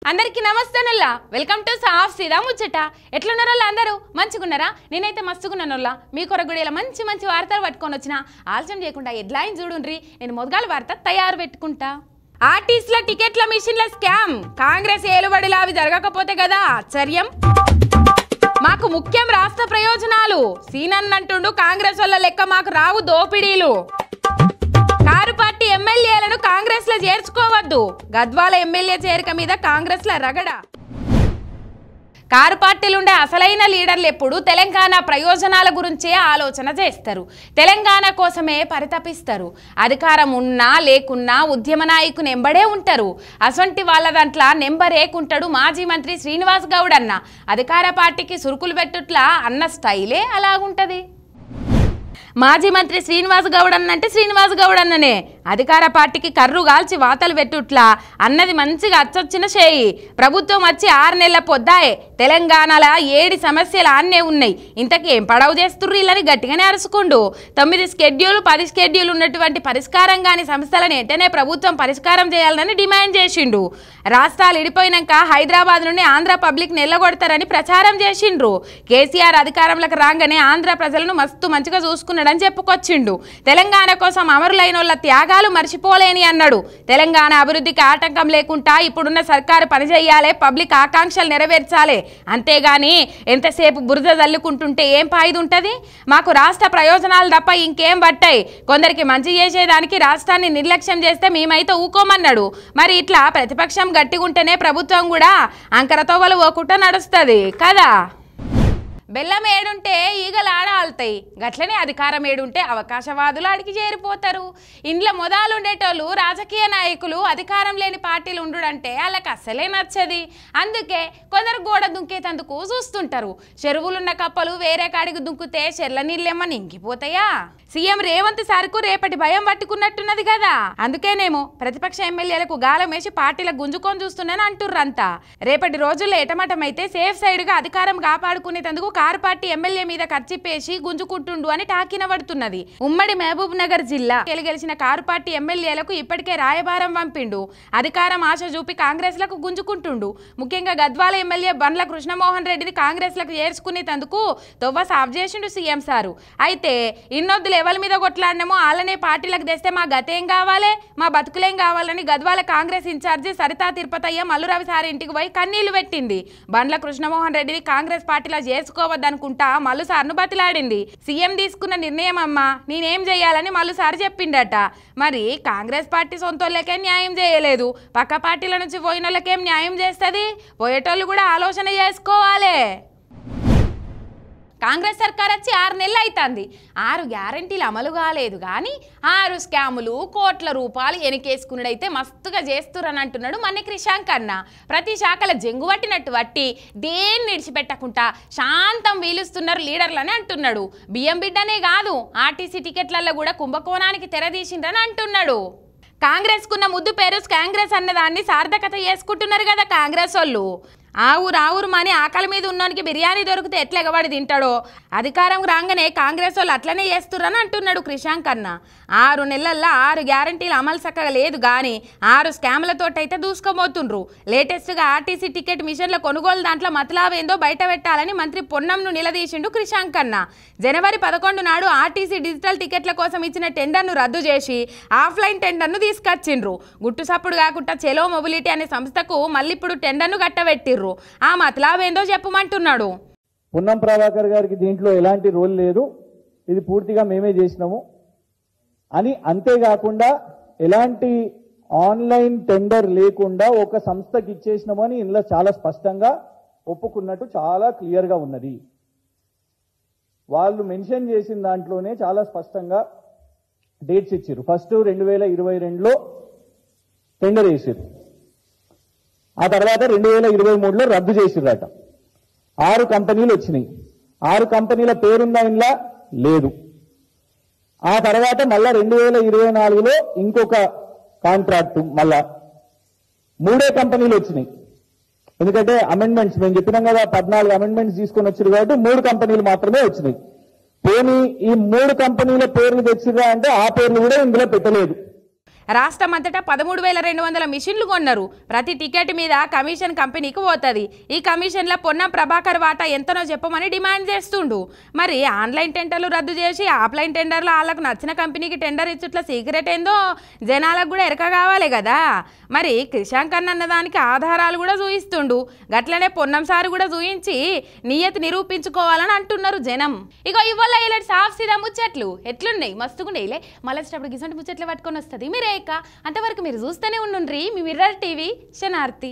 అందరికీ నమస్తేనల్లా welcome to సాఫ్ సీదా ముచ్చట. ఎట్లున్నారల్లా అందరూ మంచిగున్నారా? నేనైతే మస్తుగున్నానల్లా. మీ కొరగుడేలా మంచి మంచి వార్తలు పట్టుకొని వచ్చిన. ఆలస్యం చేయకుండా హెడ్లైన్ చూడుండ్రి. నేను మొదగాల వార్త తయారు పెట్టుకుంటా. ఆర్టీసీల టికెట్ల మిషన్ల స్కామ్. కాంగ్రెస్ ఏలుబడిలో అవి జరగకపోతే కదా ఆశ్చర్యం. మాకు ముఖ్యం రాష్ట్ర ప్రయోజనాలు. సీనన్నంటుండు కాంగ్రెస్ వల్ల లెక్క మాకు రావు దోపిడీలు. కారు పార్టీ ఎమ్మెల్యేలను కాంగ్రెస్ లో చేర్చుకోవద్దు. గద్వాల ఎమ్మెల్యే చేరిక మీద కాంగ్రెస్ లో రగడ. కారు పార్టీలుండే అసలైన లీడర్లు ఎప్పుడు తెలంగాణ ప్రయోజనాల గురించే ఆలోచన చేస్తారు. తెలంగాణ కోసమే పరితపిస్తారు. అధికారం ఉన్నా లేకున్నా ఉద్యమ నాయకుని ఎంబడే ఉంటారు. అసొంటి వాళ్ళ దాంట్లో నెంబర్ ఏకుంటాడు మాజీ మంత్రి శ్రీనివాస్ గౌడ్ అన్న. అధికార పార్టీకి సురుకులు పెట్టుట్లా అన్న స్టైలే అలాగుంటది. మాజీ మంత్రి శ్రీనివాస్ గౌడ్ అన్నంటే శ్రీనివాస్ గౌడ్ అన్ననే. అధికార పార్టీకి కర్రు గాల్చి వాతలు పెట్టుట్లా అన్నది మంచిగా అచ్చొచ్చిన చేయి. ప్రభుత్వం వచ్చి 6 నెలల పొద్దాయే. తెలంగాణలో 7 సమస్యలు ఆన్నే ఉన్నాయి. ఇంతకీ ఏం పడవ చేస్తుర్రు ఇళ్ళని గట్టిగానే అరుచుకుండు. 9 స్కెడ్యూల్ 10 స్కెడ్యూల్ ఉన్నటువంటి పరిష్కారం కాని సమస్యలను వెంటనే ప్రభుత్వం పరిష్కారం చేయాలని డిమాండ్ చేసిండు. రాష్ట్రాలు ఇడిపోయినాక హైదరాబాద్ నుండి ఆంధ్ర పబ్లిక్ నెల్లగొడతారని ప్రచారం చేసిండ్రు. కేసీఆర్ అధికారంలోకి రాగానే ఆంధ్ర ప్రజలను మస్తు మంచిగా చూసుకున్నాడని చెప్పుకొచ్చిండు. తెలంగాణ కోసం అమరులైన వాళ్ళ త్యాగాలు మర్చిపోలేని అన్నాడు. తెలంగాణ అభివృద్ధికి ఆటంకం లేకుండా ఇప్పుడున్న సర్కారు పనిచేయాలి, పబ్లిక్ ఆకాంక్షలు నెరవేర్చాలి. అంతేగాని ఎంతసేపు బురద జల్లుకుంటుంటే ఏం ఫాయిదా ఉంటుంది? మాకు రాష్ట్ర ప్రయోజనాలు తప్ప ఇంకేం పట్టాయి. కొందరికి మంచి చేసేదానికి రాష్ట్రాన్ని నిర్లక్ష్యం చేస్తే మేమైతే ఊకోమన్నాడు. మరి ఇట్లా ప్రతిపక్షం గట్టిగుంటేనే ప్రభుత్వం కూడా అంకరతోవలు పోకుండా నడుస్తుంది కదా. బెల్లం ఏడుంటే ఈగలు ఆడాలుతాయి. గట్లనే అధికారం ఏడుంటే అవకాశవాదులు అడిగి చేరిపోతారు. ఇంట్లో మొదలుండేటోళ్ళు రాజకీయ నాయకులు అధికారం లేని పార్టీలు ఉండుడంటే వాళ్ళకి అస్సలే నచ్చది. అందుకే కొందరు గోడ దుంకేతందుకు చూస్తుంటారు. చెరువులున్న కప్పలు వేరే కాడికి దుంకుతే చెర్ల నీళ్ళేమని ఇంకిపోతాయా? సీఎం రేవంత్ సార్కు రేపటి భయం పట్టుకున్నట్టున్నది కదా. అందుకేనేమో ప్రతిపక్ష ఎమ్మెల్యేలకు గాలం వేసి పార్టీలకు గుంజుకొని చూస్తున్నాను అంటుర్రంతా. రేపటి రోజుల్లో ఎటమటమైతే సేఫ్ సైడ్ గా అధికారం కాపాడుకునేందుకు కారు పార్టీ ఎమ్మెల్యే మీద ఖర్చిపేసి గుంజుకుంటుండు అని టాకినబడుతున్నది. ఉమ్మడి మహబూబ్ నగర్ జిల్లా గెలిచిన కారు పార్టీ ఎమ్మెల్యేలకు ఇప్పటికే రాయబారం పంపిండు. అధికారం ఆశ చూపి కాంగ్రెస్ లకు గుంజుకుంటుండు. ముఖ్యంగా గద్వాల ఎమ్మెల్యే బండ్ల కృష్ణమోహన్ రెడ్డిని కాంగ్రెస్ లకు చేర్చుకునేందుకు తొవ్వ సాఫ్ చేసిండు సీఎం సారు. అయితే ఇన్నొద్దులు ఎవరి మీద కొట్లాడినామో వాళ్ళనే పార్టీలకు తెస్తే మా గతేం కావాలి, మా బతుకులేం కావాలని గద్వాల కాంగ్రెస్ ఇన్ఛార్జి సరితా తిరుపతయ్య మల్లురవి సార్ ఇంటికి పోయి కన్నీళ్లు పెట్టింది. బండ్ల కృష్ణమోహన్ రెడ్డిని కాంగ్రెస్ పార్టీలో చేసుకోవద్దనుకుంటా మల్లు సార్ను బతిలాడింది. సీఎం తీసుకున్న నిర్ణయం అమ్మా, నేనేం చేయాలని మల్లు సార్ చెప్పిండట. మరి కాంగ్రెస్ పార్టీ సొంతోళ్ళకే న్యాయం చేయలేదు, పక్క పార్టీల నుంచి పోయిన వాళ్ళకేం న్యాయం చేస్తుంది? పోయేటోళ్ళు కూడా ఆలోచన చేసుకోవాలి. కాంగ్రెస్ సర్కార్ వచ్చి 6 నెలలు అవుతుంది. 6 గ్యారంటీలు అమలు కాలేదు కానీ 6 స్కాములు కోట్ల రూపాయలు ఎనికేసుకున్నాడైతే మస్తుగా చేస్తురని అంటున్నాడు మన్ని క్రిషాంక్ అన్న. ప్రతి శాఖల జంగు పట్టినట్టు వట్టి దేన్ని విడిచిపెట్టకుండా శాంతం వీలుస్తున్నారు లీడర్లని అంటున్నాడు. బియ్యం బిడ్డనే కాదు ఆర్టీసీ టికెట్లలో కూడా కుంభకోణానికి తెరదీసిండ్రని అంటున్నాడు. కాంగ్రెస్ కున్న ముద్దు పేరు కాంగ్రెస్ అన్నదాన్ని సార్థకత చేసుకుంటున్నారు కదా కాంగ్రెస్ వాళ్ళు. ఆవురు మని ఆకలి మీద ఉన్నోనికి బిర్యానీ దొరికితే ఎట్లా ఎగబడి తింటాడో అధికారం రాగానే కాంగ్రెస్ వాళ్ళు అట్లనే చేస్తుర్రని అంటున్నాడు క్రిషాంక్ అన్న. 6 నెలల్లో 6 గ్యారంటీలు అమలు చక్కగా లేదు కానీ 6 స్కామ్లతోటైతే దూసుకోబోతుండ్రు. లేటెస్ట్గా ఆర్టీసీ టికెట్ మిషన్ల కొనుగోలు దాంట్లో మతలావేందో బయట పెట్టాలని మంత్రి పొన్నంను నిలదీసిండు క్రిషాంక్ అన్న. జనవరి 11 నాడు ఆర్టీసీ డిజిటల్ టికెట్ల కోసం ఇచ్చిన టెండర్ను రద్దు చేసి ఆఫ్లైన్ టెండర్ను తీసుకొచ్చిండ్రు. గుట్టు సప్పుడు కాకుండా చెలో మొబిలిటీ అనే సంస్థకు మళ్ళీ ఇప్పుడు టెండర్ను గట్టబెట్టిర్రు. ఆ మతలావేందో చెప్పమంటున్నాడు. పొన్నం ప్రభాకర్ గారికి దీంట్లో ఎలాంటి రోల్ లేదు, ఇది పూర్తిగా మేమే చేసినాము అని. అంతేకాకుండా ఎలాంటి ఆన్లైన్ టెండర్ లేకుండా ఒక సంస్థకి ఇచ్చేసినాము అని ఇందులో చాలా స్పష్టంగా ఒప్పుకున్నట్టు చాలా క్లియర్గా ఉన్నది. వాళ్ళు మెన్షన్ చేసిన దాంట్లోనే చాలా స్పష్టంగా డేట్స్ ఇచ్చారు. ఫస్ట్ 2022లో టెండర్ వేసారు, ఆ తర్వాత 2023లో రద్దు చేసిర్రట. 6 కంపెనీలు వచ్చినాయి. 6 కంపెనీల పేరుందా ఇంట్లో లేదు. ఆ తర్వాత మళ్ళా 2024లో ఇంకొక కాంట్రాక్ట్ మళ్ళా 3 కంపెనీలు వచ్చినాయి. ఎందుకంటే అమెండ్మెంట్స్ మేము చెప్పినాం కదా, 14 అమెండ్మెంట్స్ తీసుకొని వచ్చారు కాబట్టి 3 కంపెనీలు మాత్రమే వచ్చినాయి. పోనీ ఈ 3 కంపెనీల పేర్లు తెచ్చిర్రా అంటే ఆ పేర్లు కూడా ఇందులో పెట్టలేదు. రాష్ట్రం అంతటా 13,200 మిషన్లు కొన్నారు. ప్రతి టికెట్ మీద కమిషన్ కంపెనీకి పోతుంది. ఈ కమిషన్ల పొన్నం ప్రభాకర్ వాటా ఎంతనో చెప్పమని డిమాండ్ చేస్తుండు. మరి ఆన్లైన్ టెండర్లు రద్దు చేసి ఆఫ్లైన్ టెండర్లు వాళ్ళకు నచ్చిన కంపెనీకి టెండర్ ఇచ్చుట్ల సీక్రెట్ ఏందో జనాలకు కూడా ఎరక కావాలి కదా. మరి క్రిషాంక్ అన్న దానికి ఆధారాలు కూడా చూయిస్తుండు. గట్లనే పొన్నం సారు కూడా చూయించి నియతి నిరూపించుకోవాలని అంటున్నారు జనం. ఇగో ఇవాళ ఇలా సాఫ్ సీదా ముచ్చట్లు ఎట్లున్నాయి, మస్తుగుండేలే. మళ్ళీ వచ్చేటప్పుడు గిసంటి ముచ్చట్లు పట్టుకొని వస్తుంది మీరే. అంతవరకు మీరు చూస్తూనే ఉండుండ్రి మీ మిర్రర్ టీవీ శనార్థి.